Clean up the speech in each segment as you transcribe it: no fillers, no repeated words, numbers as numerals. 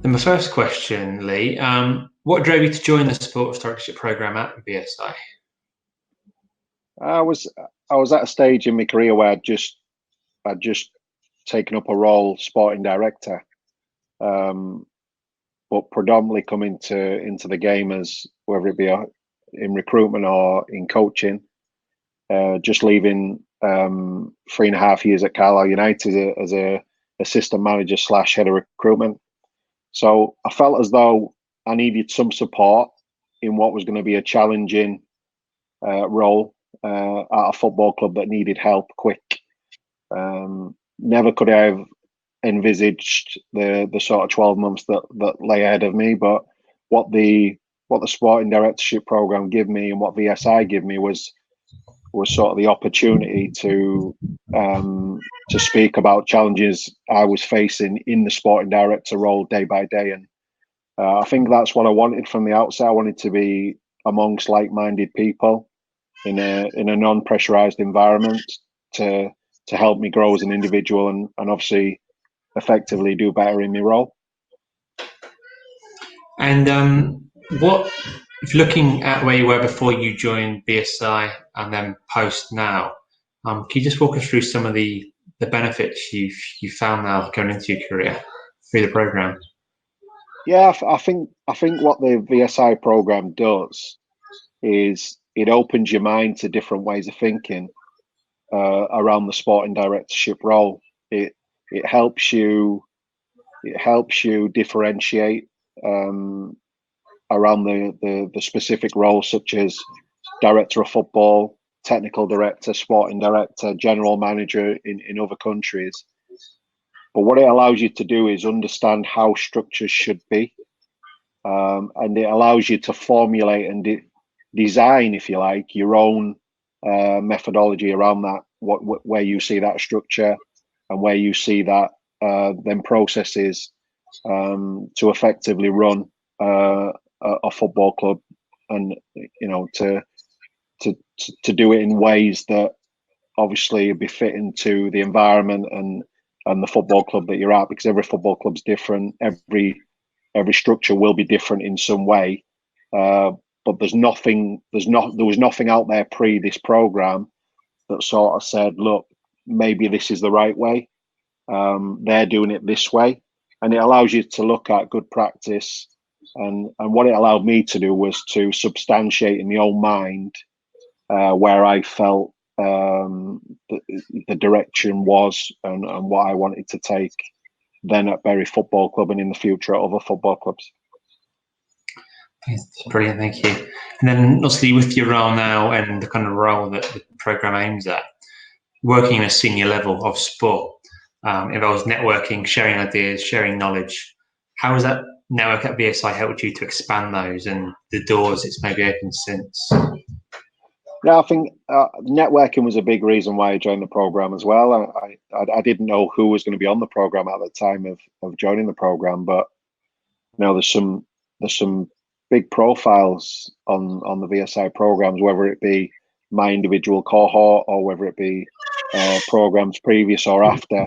Then my first question, Lee, what drove you to join the sports directorship program at VSI? I was at a stage in my career where I'd just taken up a role, sporting director, but predominantly come into the game as whether it be in recruitment or in coaching. Just leaving 3.5 years at Carlisle United as a assistant manager / head of recruitment. So I felt as though I needed some support in what was going to be a challenging role at a football club that needed help quick. Never could I have envisaged the sort of 12 months that lay ahead of me, but what the sporting directorship program gave me and what VSI gave me was sort of the opportunity to speak about challenges I was facing in the sporting director role day by day. And I think that's what I wanted from the outset. I wanted to be amongst like-minded people in a non-pressurized environment to help me grow as an individual and obviously effectively do better in my role. And if looking at where you were before you joined VSI and then post now, can you just walk us through some of the benefits you've found now going into your career through the program? Yeah, I think what the VSI program does is it opens your mind to different ways of thinking around the sporting directorship role. It helps you differentiate around the specific roles such as director of football, technical director, sporting director, general manager in other countries. But what it allows you to do is understand how structures should be, and it allows you to formulate and design, if you like, your own methodology around that. Where you see that structure and where you see that then processes to effectively run a football club, and to do it in ways that obviously be fitting to the environment and the football club that you're at, because every football club's different. Every structure will be different in some way, but there was nothing out there pre this program that sort of said, look, maybe this is the right way. They're doing it this way, and it allows you to look at good practice. And what it allowed me to do was to substantiate in my own mind where I felt the direction was and what I wanted to take then at Bury Football Club and in the future at other football clubs. That's brilliant, thank you. And then obviously with your role now and the kind of role that the program aims at, working at a senior level of sport involves networking, sharing ideas, sharing knowledge. How has that network at VSI helped you to expand those and the doors it's maybe opened since? Yeah, I think networking was a big reason why I joined the program as well. I didn't know who was going to be on the program at the time of joining the program, but there's some big profiles on the VSI programs, whether it be my individual cohort or whether it be programs previous or after.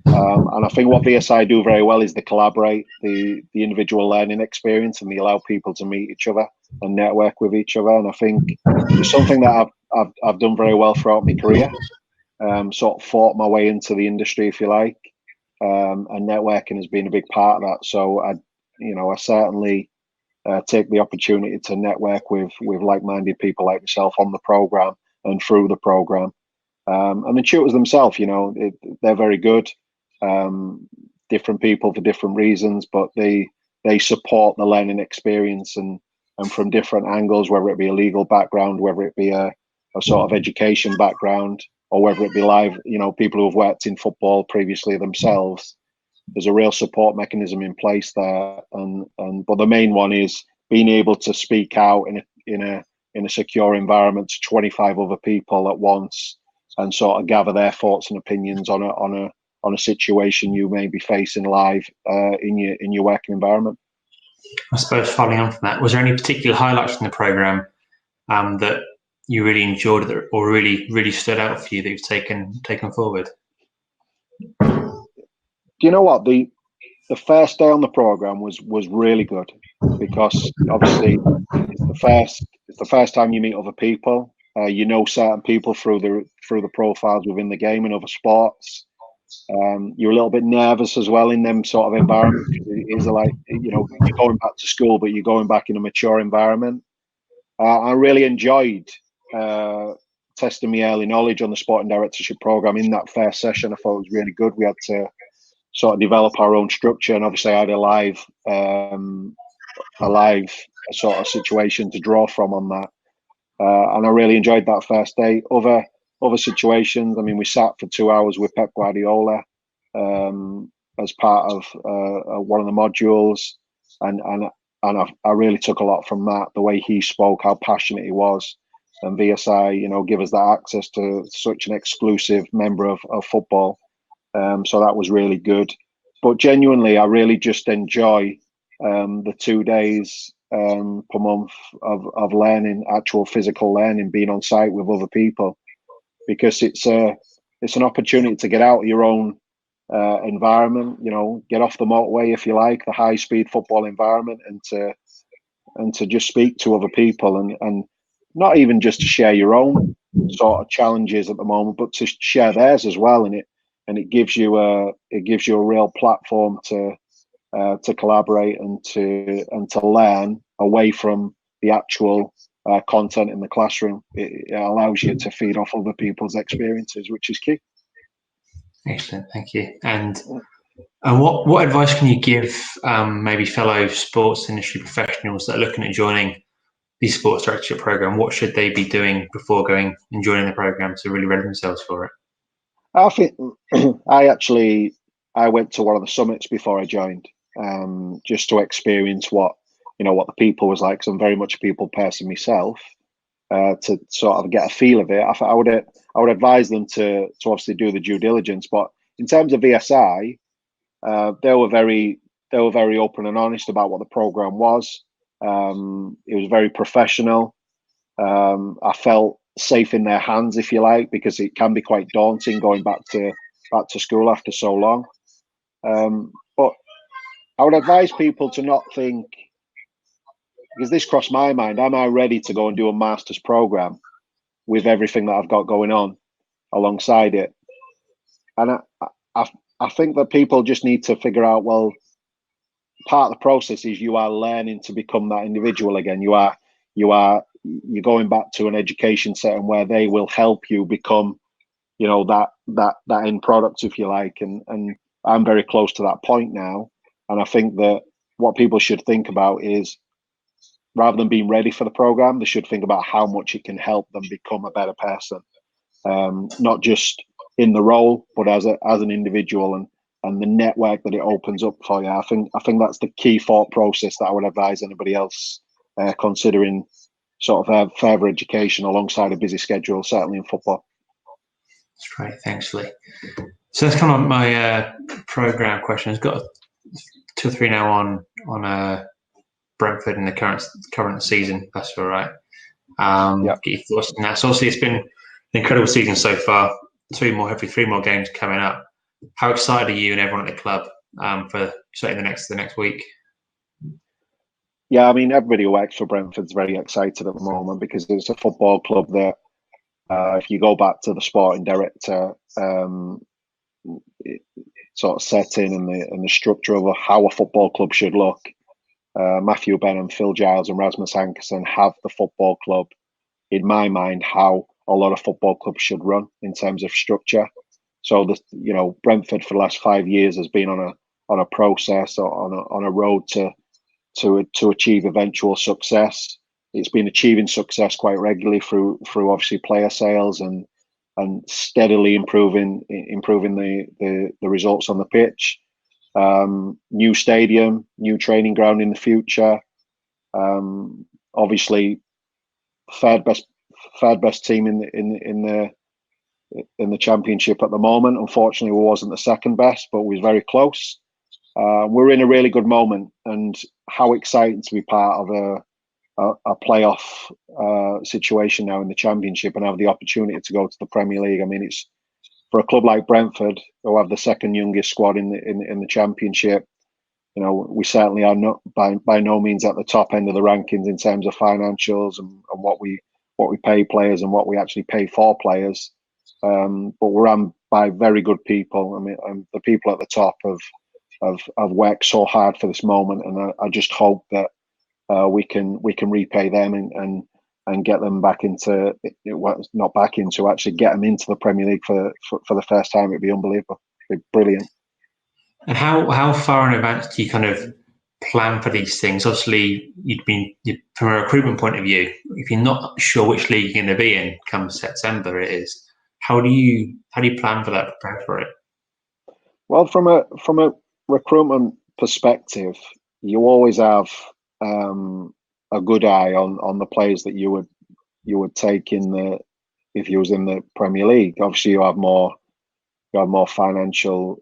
And I think what VSI do very well is they collaborate the individual learning experience, and they allow people to meet each other and network with each other. And I think it's something that I've done very well throughout my career. Sort of fought my way into the industry, if you like, and networking has been a big part of that. So I certainly take the opportunity to network with like-minded people like myself on the program and through the program. And the tutors themselves, they're very good. Different people for different reasons, but they support the learning experience and from different angles, whether it be a legal background, whether it be a sort of education background, or whether it be live, people who have worked in football previously themselves. There's a real support mechanism in place there, but the main one is being able to speak out in a secure environment to 25 other people at once and sort of gather their thoughts and opinions on a situation you may be facing live in your working environment. I suppose following on from that, was there any particular highlights from the program that you really enjoyed or really stood out for you that you've taken forward? Do you know what? the first day on the program was really good, because obviously it's the first time you meet other people. You know certain people through the profiles within the game and other sports. You're a little bit nervous as well in them sort of environment. It is like, you're going back to school, but you're going back in a mature environment. I really enjoyed testing my early knowledge on the sporting directorship program in that first session. I thought it was really good. We had to sort of develop our own structure, and obviously I had a live sort of situation to draw from on that. And I really enjoyed that first day. Other situations, I mean, we sat for 2 hours with Pep Guardiola as part of one of the modules, and I really took a lot from that. The way he spoke, how passionate he was, and VSI, give us that access to such an exclusive member of football. So that was really good. But genuinely, I really just enjoy the 2 days per month of learning, actual physical learning, being on site with other people, because it's an opportunity to get out of your own environment, get off the motorway, if you like, the high speed football environment, and to just speak to other people, and not even just to share your own sort of challenges at the moment, but to share theirs as well. And it gives you a real platform to collaborate and to learn away from the actual content in the classroom. It allows you to feed off other people's experiences, which is key. Excellent, thank you. And what advice can you give maybe fellow sports industry professionals that are looking at joining the sports directorship program? What should they be doing before going and joining the program to really ready themselves for it? I think I went to one of the summits before I joined, just to experience what the people was like. 'Cause I'm very much a people person myself, to sort of get a feel of it. I would advise them to obviously do the due diligence. But in terms of VSI, they were very open and honest about what the program was. It was very professional. I felt safe in their hands, if you like, because it can be quite daunting going back to school after so long. But I would advise people to not think, because this crossed my mind, am I ready to go and do a master's program with everything that I've got going on alongside it? And I think that people just need to figure out, well, part of the process is you are learning to become that individual again. You're going back to an education setting where they will help you become, that end product, if you like. And I'm very close to that point now. And I think that what people should think about is, rather than being ready for the program, they should think about how much it can help them become a better person, not just in the role, but as an individual, and the network that it opens up for you. I think that's the key thought process that I would advise anybody else considering sort of further education alongside a busy schedule, certainly in football. That's great, thanks, Lee. So that's kind of my program question. I've got 2 or 3 now on Brentford in the current season. That's all right. Get your thoughts on that. So obviously it's been an incredible season so far. 3 more games coming up. How excited are you and everyone at the club for certainly the next week? Yeah, I mean, everybody who works for Brentford's very excited at the moment, because it's a football club that, if you go back to the sporting director sort of setting and the structure of how a football club should look, Matthew Benham, Phil Giles and Rasmus Ankerson have the football club, in my mind, how a lot of football clubs should run in terms of structure. So Brentford for the last 5 years has been on a process, or on a road to achieve eventual success. It's been achieving success quite regularly through obviously player sales and steadily improving the results on the pitch. New stadium, new training ground in the future. Obviously, third best team in the championship at the moment. Unfortunately, we wasn't the second best, but we was very close. We're in a really good moment, and how exciting to be part of a playoff situation now in the championship and have the opportunity to go to the Premier League. I mean, it's for a club like Brentford, who have the second youngest squad in the championship. we certainly are not by no means at the top end of the rankings in terms of financials and what we pay players and what we actually pay for players. But we're run by very good people. I mean, the people at the top have worked so hard for this moment, and I just hope that we can repay them and get them back into, not back into, actually get them into the Premier League for the first time. It'd be unbelievable. It'd be brilliant. And how far in advance do you kind of plan for these things? Obviously, from a recruitment point of view, if you're not sure which league you're going to be in come September, it is. How do you plan for that, prepare for it? Well, from a recruitment perspective, you always have a good eye on the players that you would take if you was in the Premier League. Obviously, you have more financial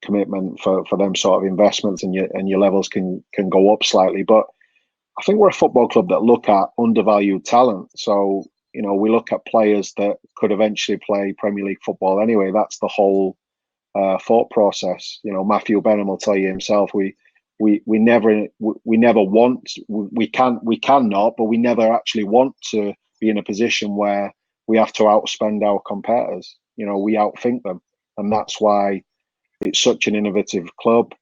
commitment for them sort of investments, and your levels can go up slightly. But I think we're a football club that look at undervalued talent. So we look at players that could eventually play Premier League football anyway. That's the whole thought process. Matthew Benham will tell you himself. We never want, we cannot, but we never actually want to be in a position where we have to outspend our competitors. We outthink them, and that's why it's such an innovative club,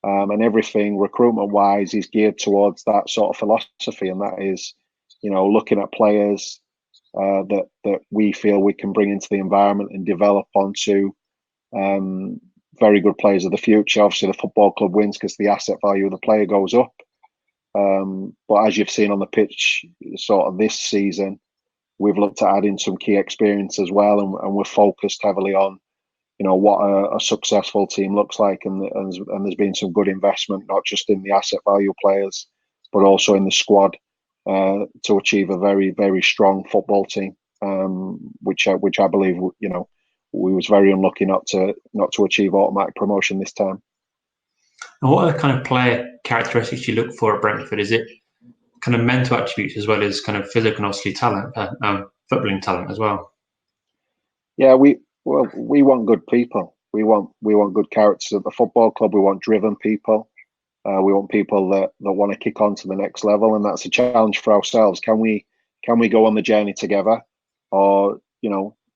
and everything recruitment wise is geared towards that sort of philosophy, and that is, looking at players that we feel we can bring into the environment and develop onto very good players of the future. Obviously, the football club wins because the asset value of the player goes up. But as you've seen on the pitch, sort of this season, we've looked at adding some key experience as well, and we're focused heavily on, what a successful team looks like, and there's been some good investment, not just in the asset value players, but also in the squad to achieve a very, very strong football team, which I believe, we was very unlucky not to achieve automatic promotion this time. And what are the kind of player characteristics you look for at Brentford? Is it kind of mental attributes as well as kind of physical and obviously talent, footballing talent as well? Yeah, we want good people. We want good characters at the football club. We want driven people. We want people that want to kick on to the next level, and that's a challenge for ourselves. Can we go on the journey together, or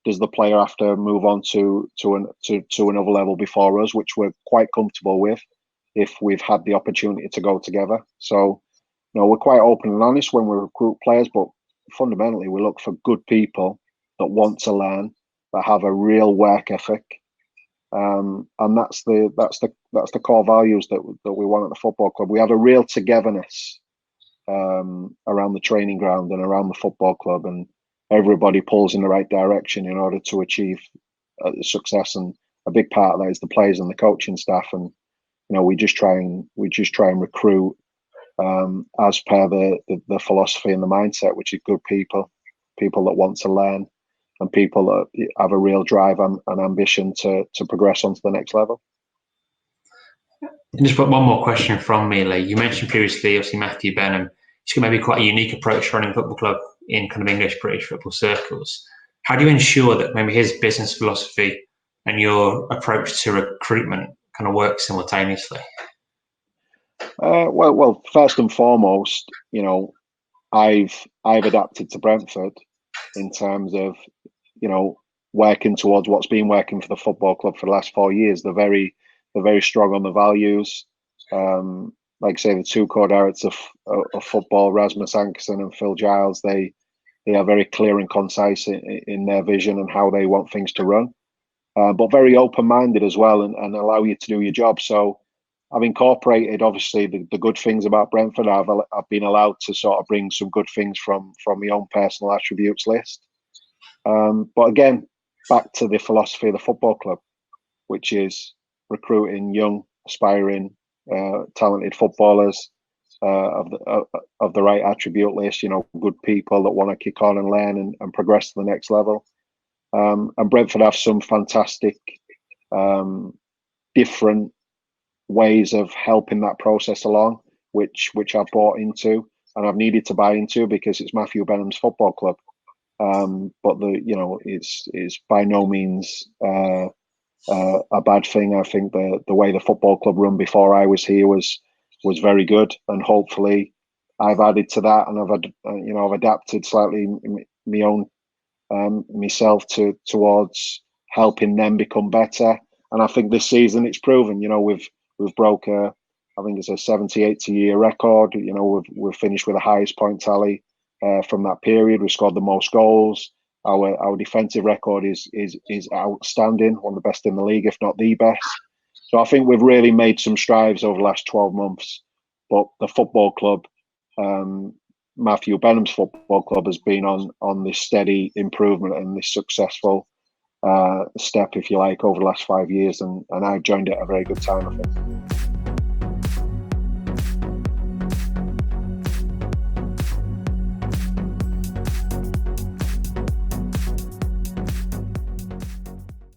does the player have to move on to another level before us, which we're quite comfortable with if we've had the opportunity to go together? So, we're quite open and honest when we recruit players, but fundamentally we look for good people that want to learn, that have a real work ethic, and that's the core values that we want at the football club. We have a real togetherness around the training ground and around the football club, and everybody pulls in the right direction in order to achieve success. And a big part of that is the players and the coaching staff. And we just try and recruit as per the philosophy and the mindset, which is good people that want to learn, and people that have a real drive and ambition to progress onto the next level. And just one more question from me, Lee. You mentioned previously, obviously, Matthew Benham. He's got maybe quite a unique approach to running a football club in kind of English, British football circles. How do you ensure that maybe his business philosophy and your approach to recruitment kind of work simultaneously? Well, first and foremost, I've adapted to Brentford in terms of, working towards what's been working for the football club for the last 4 years. They're very strong on the values. Like I say, the two co-directors of football, Rasmus Ankerson and Phil Giles, they are very clear and concise in their vision and how they want things to run, but very open-minded as well, and allow you to do your job. So I've incorporated, obviously, the good things about Brentford. I've been allowed to sort of bring some good things from my own personal attributes list. But again, back to the philosophy of the football club, which is recruiting young, aspiring, talented footballers of the right attribute list. Good people that want to kick on and learn and progress to the next level. And Brentford have some fantastic, different ways of helping that process along, which I've bought into and I've needed to buy into because it's Matthew Benham's football club. But it's by no means a bad thing. I think the way the football club run before I was here was very good, and hopefully I've added to that, and I've adapted slightly my own myself towards helping them become better. And I think this season it's proven. We've broke I think it's a 70-80 year record. We've finished with the highest point tally from that period. We scored the most goals. Our defensive record is outstanding, one of the best in the league, if not the best. So I think we've really made some strides over the last 12 months. But the football club, Matthew Benham's football club, has been on this steady improvement and this successful step, if you like, over the last 5 years. And I've joined at a very good time, I think.